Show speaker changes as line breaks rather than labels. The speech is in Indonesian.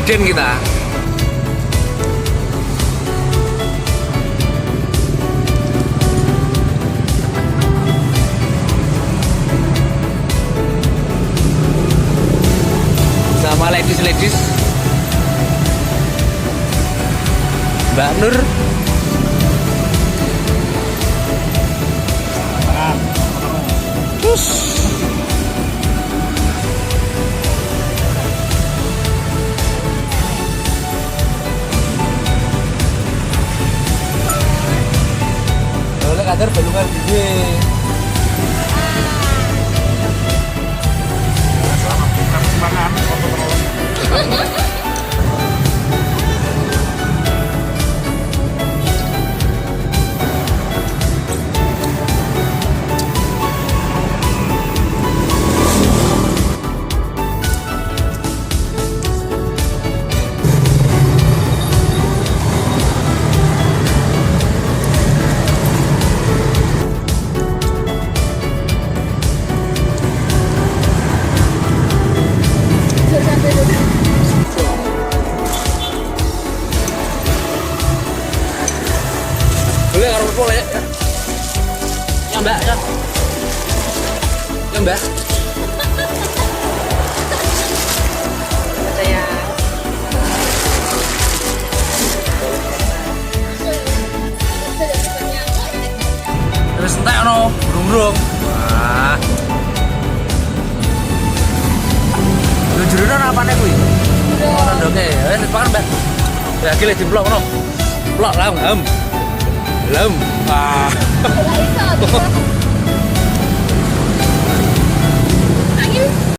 presiden kita. Sama ladies Mbak Nur. Terus oleh kadar belungan gede. Boleh karo boleh ya. Ya Mbak, ya. Ya Mbak.
Saya
Terus entek ono, burung-burung. Wah. Lho jerone apane kuwi? Ono ndoke. Wis pangan Mbak. Ya iki lek diplok ono. Plok lah, Wah.
Gak bisa.